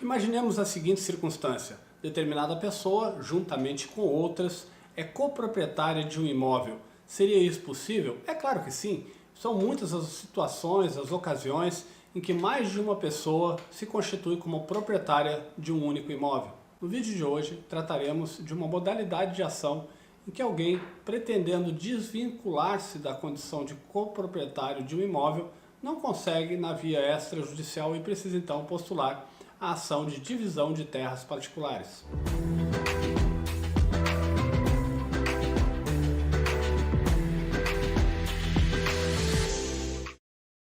Imaginemos a seguinte circunstância: determinada pessoa, juntamente com outras, é coproprietária de um imóvel. Seria isso possível? É claro que sim. São muitas as situações, as ocasiões em que mais de uma pessoa se constitui como proprietária de um único imóvel. No vídeo de hoje trataremos de uma modalidade de ação em que alguém, pretendendo desvincular-se da condição de coproprietário de um imóvel, não consegue na via extrajudicial e precisa então postular a ação de divisão de terras particulares.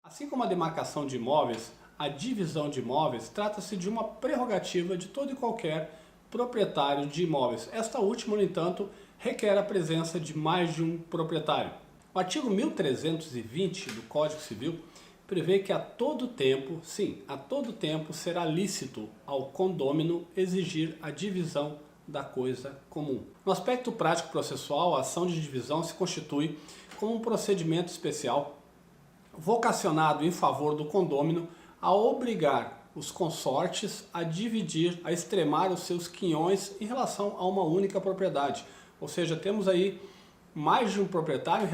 Assim como a demarcação de imóveis, a divisão de imóveis trata-se de uma prerrogativa de todo e qualquer proprietário de imóveis. Esta última, no entanto, requer a presença de mais de um proprietário. O artigo 1320 do Código Civil prevê que a todo tempo, sim, a todo tempo será lícito ao condômino exigir a divisão da coisa comum. No aspecto prático processual, a ação de divisão se constitui como um procedimento especial vocacionado em favor do condômino a obrigar os consortes a dividir, a extremar os seus quinhões em relação a uma única propriedade. Ou seja, temos aí mais de um proprietário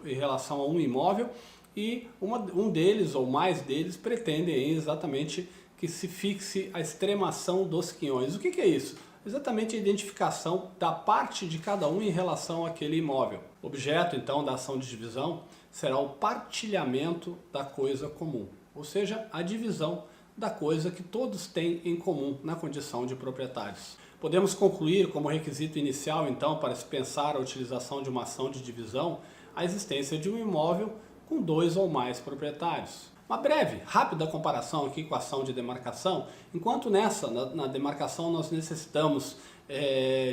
em relação a um imóvel e um deles ou mais deles pretendem exatamente que se fixe a extremação dos quinhões. O que é isso? Exatamente a identificação da parte de cada um em relação àquele imóvel. O objeto então da ação de divisão será o partilhamento da coisa comum, ou seja, a divisão da coisa que todos têm em comum na condição de proprietários. Podemos concluir como requisito inicial então para se pensar a utilização de uma ação de divisão a existência de um imóvel com dois ou mais proprietários. Uma breve, rápida comparação aqui com a ação de demarcação. Enquanto na demarcação nós necessitamos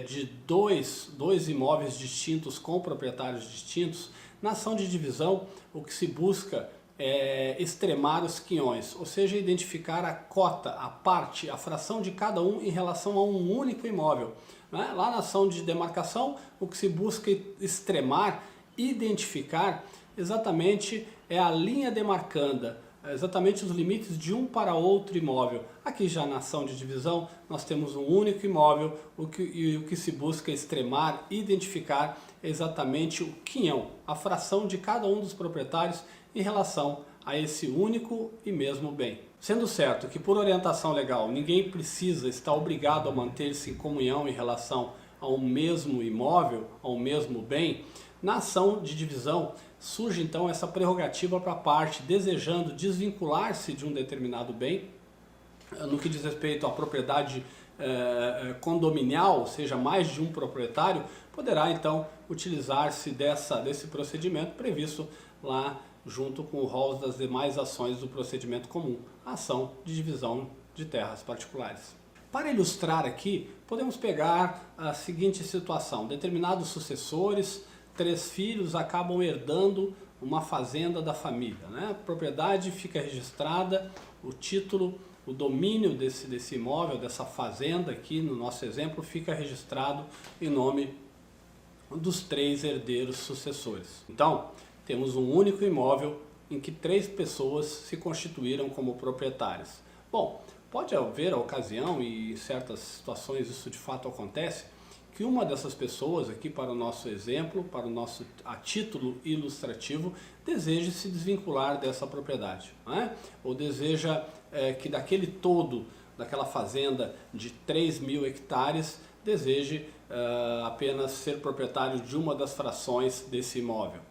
de dois imóveis distintos com proprietários distintos, na ação de divisão o que se busca é extremar os quinhões, ou seja, identificar a cota, a parte, a fração de cada um em relação a um único imóvel. Lá na ação de demarcação o que se busca extremar, identificar exatamente é a linha demarcanda, exatamente os limites de um para outro imóvel. Aqui já na ação de divisão nós temos um único imóvel e o que se busca extremar, identificar exatamente o quinhão, a fração de cada um dos proprietários em relação a esse único e mesmo bem. Sendo certo que por orientação legal ninguém precisa estar obrigado a manter-se em comunhão em relação ao mesmo imóvel, ao mesmo bem, na ação de divisão surge então essa prerrogativa para a parte desejando desvincular-se de um determinado bem, no que diz respeito à propriedade condominial, ou seja, mais de um proprietário, poderá então utilizar-se desse procedimento previsto lá junto com o rol das demais ações do procedimento comum, a ação de divisão de terras particulares. Para ilustrar aqui, podemos pegar a seguinte situação: determinados sucessores, 3 filhos acabam herdando uma fazenda da família, né? A propriedade fica registrada, o título, o domínio desse imóvel, dessa fazenda aqui no nosso exemplo, fica registrado em nome dos 3 herdeiros sucessores. Então, temos um único imóvel em que 3 pessoas se constituíram como proprietárias. Bom, pode haver a ocasião, e em certas situações isso de fato acontece, que uma dessas pessoas aqui para o nosso exemplo, a título ilustrativo, deseje se desvincular dessa propriedade, né? Ou deseja que daquela fazenda de 3.000 hectares, deseje apenas ser proprietário de uma das frações desse imóvel.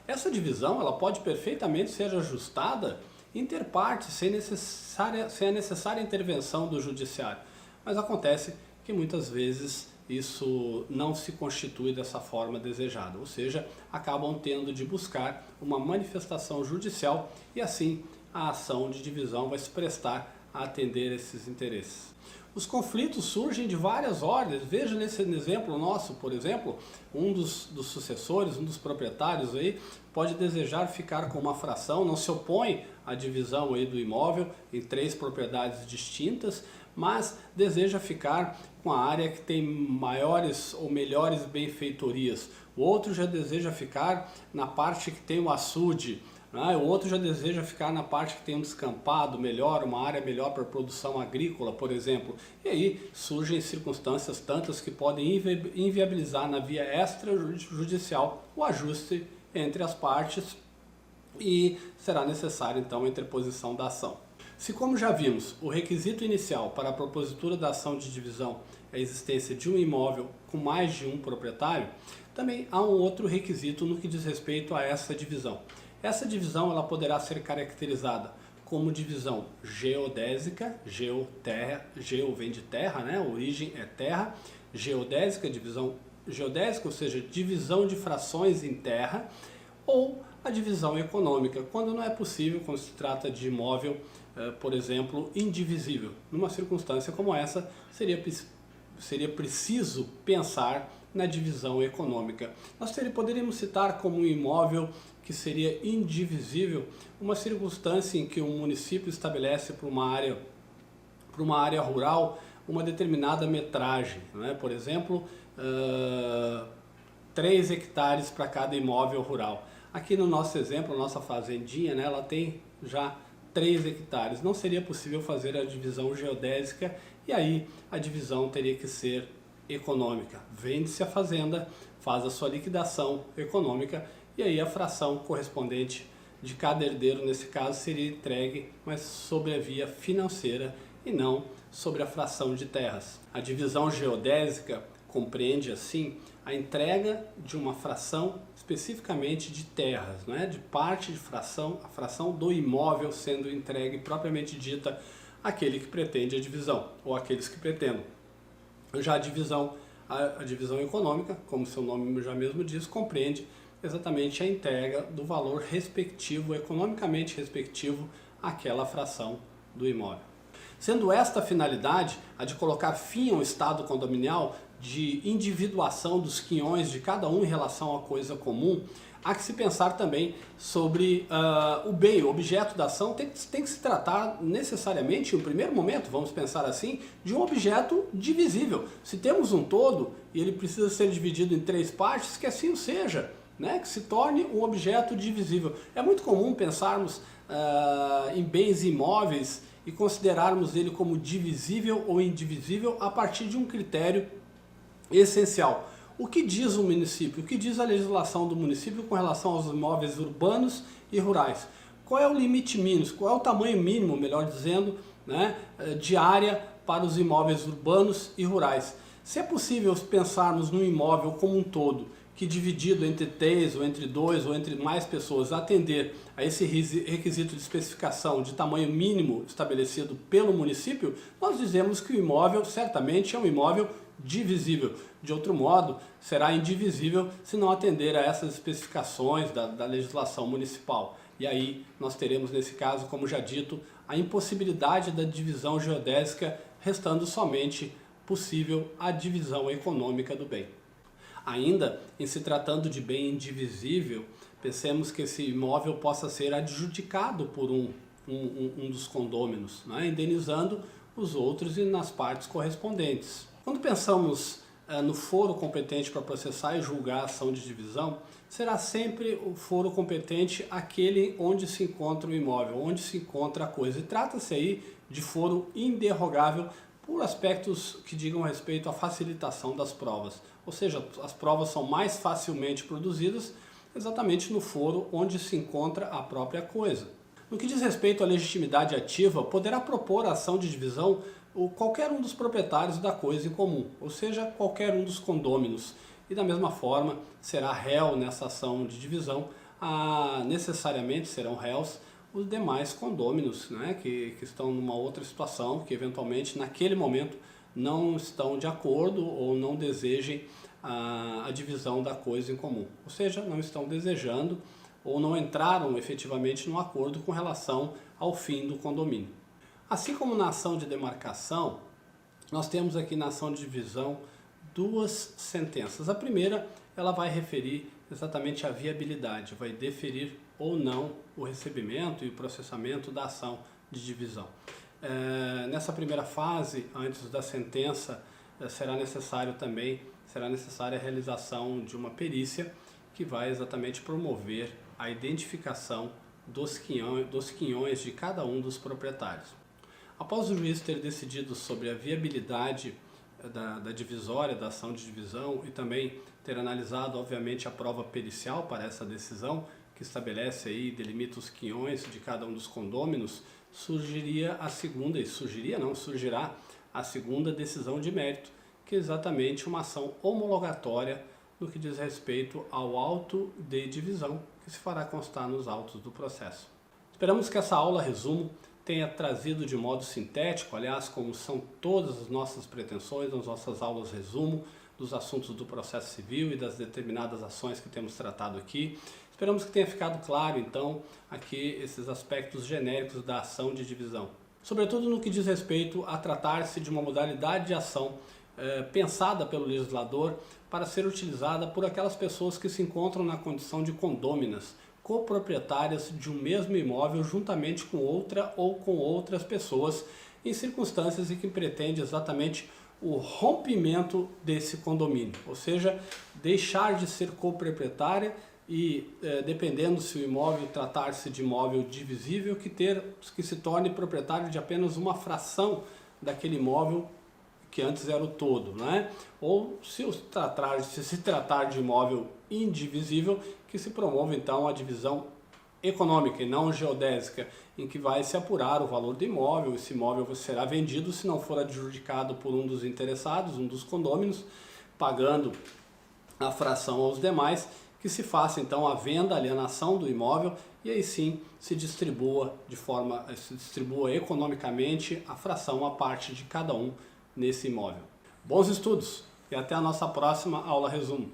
Essa divisão ela pode perfeitamente ser ajustada inter partes, sem a necessária intervenção do judiciário, mas acontece que muitas vezes isso não se constitui dessa forma desejada, ou seja, acabam tendo de buscar uma manifestação judicial e assim a ação de divisão vai se prestar a atender esses interesses. Os conflitos surgem de várias ordens. Veja nesse exemplo nosso, por exemplo, um dos sucessores, um dos proprietários aí, pode desejar ficar com uma fração, não se opõe à divisão aí do imóvel em 3 propriedades distintas, mas deseja ficar com a área que tem maiores ou melhores benfeitorias. O outro já deseja ficar na parte que tem o açude, né? O outro já deseja ficar na parte que tem um descampado melhor, uma área melhor para produção agrícola, por exemplo. E aí surgem circunstâncias tantas que podem inviabilizar na via extrajudicial o ajuste entre as partes e será necessário então a interposição da ação. Se, como já vimos, o requisito inicial para a propositura da ação de divisão é a existência de um imóvel com mais de um proprietário, também há um outro requisito no que diz respeito a essa divisão. Essa divisão ela poderá ser caracterizada como divisão geodésica, geo vem de terra, né? A origem é terra, geodésica, divisão geodésica, ou seja, divisão de frações em terra, ou a divisão econômica, quando não é possível, quando se trata de imóvel, por exemplo, indivisível. Numa circunstância como essa, seria preciso pensar na divisão econômica. Nós poderíamos citar como um imóvel que seria indivisível uma circunstância em que um município estabelece para uma área rural uma determinada metragem, né? Por exemplo, 3 hectares para cada imóvel rural. Aqui no nosso exemplo, a nossa fazendinha, né, ela tem já 3 hectares. Não seria possível fazer a divisão geodésica e aí a divisão teria que ser econômica. Vende-se a fazenda, faz a sua liquidação econômica e aí a fração correspondente de cada herdeiro, nesse caso, seria entregue, mas sobre a via financeira e não sobre a fração de terras. A divisão geodésica compreende, assim, a entrega de uma fração especificamente de terras, né? De parte de fração, a fração do imóvel sendo entregue propriamente dita àquele que pretende a divisão, ou àqueles que pretendam. Já a divisão econômica, como seu nome já mesmo diz, compreende exatamente a entrega do valor respectivo, economicamente respectivo, àquela fração do imóvel. Sendo esta a finalidade, a de colocar fim ao estado condominial, de individuação dos quinhões de cada um em relação à coisa comum, há que se pensar também sobre o bem, o objeto da ação tem que se tratar necessariamente, em um primeiro momento, vamos pensar assim, de um objeto divisível. Se temos um todo e ele precisa ser dividido em 3 partes, que assim o seja, né? Que se torne um objeto divisível. É muito comum pensarmos em bens imóveis e considerarmos ele como divisível ou indivisível a partir de um critério essencial. O que diz o município? O que diz a legislação do município com relação aos imóveis urbanos e rurais? Qual é o limite mínimo? Qual é o tamanho mínimo, melhor dizendo, né, de área para os imóveis urbanos e rurais? Se é possível pensarmos num imóvel como um todo, que dividido entre 3 ou entre 2 ou entre mais pessoas atender a esse requisito de especificação de tamanho mínimo estabelecido pelo município, nós dizemos que o imóvel certamente é um imóvel divisível. De outro modo, será indivisível se não atender a essas especificações da legislação municipal. E aí nós teremos, nesse caso, como já dito, a impossibilidade da divisão geodésica, restando somente possível a divisão econômica do bem. Ainda, em se tratando de bem indivisível, pensemos que esse imóvel possa ser adjudicado por um dos condôminos, né, indenizando os outros e nas partes correspondentes. Quando pensamos no foro competente para processar e julgar a ação de divisão, será sempre o foro competente aquele onde se encontra o imóvel, onde se encontra a coisa. E trata-se aí de foro inderrogável por aspectos que digam respeito à facilitação das provas. Ou seja, as provas são mais facilmente produzidas exatamente no foro onde se encontra a própria coisa. No que diz respeito à legitimidade ativa, poderá propor a ação de divisão qualquer um dos proprietários da coisa em comum, ou seja, qualquer um dos condôminos. E da mesma forma, será réu nessa ação de divisão, necessariamente serão réus os demais condôminos, né, que estão numa outra situação, que eventualmente naquele momento não estão de acordo ou não desejem a divisão da coisa em comum. Ou seja, não estão desejando ou não entraram efetivamente num acordo com relação ao fim do condomínio. Assim como na ação de demarcação, nós temos aqui na ação de divisão 2 sentenças. A primeira, ela vai referir exatamente a viabilidade, vai deferir ou não o recebimento e o processamento da ação de divisão. Nessa primeira fase, antes da sentença, será necessária a realização de uma perícia que vai exatamente promover a identificação dos quinhões de cada um dos proprietários. Após o juiz ter decidido sobre a viabilidade da divisória, da ação de divisão e também ter analisado, obviamente, a prova pericial para essa decisão, que estabelece aí, delimita os quinhões de cada um dos condôminos, surgirá a segunda decisão de mérito, que é exatamente uma ação homologatória no que diz respeito ao auto de divisão, que se fará constar nos autos do processo. Esperamos que essa aula resumo tenha trazido de modo sintético, aliás, como são todas as nossas pretensões, nas nossas aulas resumo dos assuntos do processo civil e das determinadas ações que temos tratado aqui. Esperamos que tenha ficado claro, então, aqui esses aspectos genéricos da ação de divisão. Sobretudo no que diz respeito a tratar-se de uma modalidade de ação pensada pelo legislador para ser utilizada por aquelas pessoas que se encontram na condição de condôminas, coproprietárias de um mesmo imóvel juntamente com outra ou com outras pessoas, em circunstâncias em que pretende exatamente o rompimento desse condomínio, ou seja, deixar de ser coproprietária e, dependendo se o imóvel tratar-se de imóvel divisível, que se torne proprietário de apenas uma fração daquele imóvel que antes era o todo, né? Ou se tratar de imóvel indivisível, que se promova então a divisão econômica e não geodésica, em que vai se apurar o valor do imóvel. Esse imóvel será vendido se não for adjudicado por um dos interessados, um dos condôminos, pagando a fração aos demais, que se faça então a venda, a alienação do imóvel e aí sim se distribua economicamente a fração, a parte de cada um nesse imóvel. Bons estudos e até a nossa próxima aula resumo.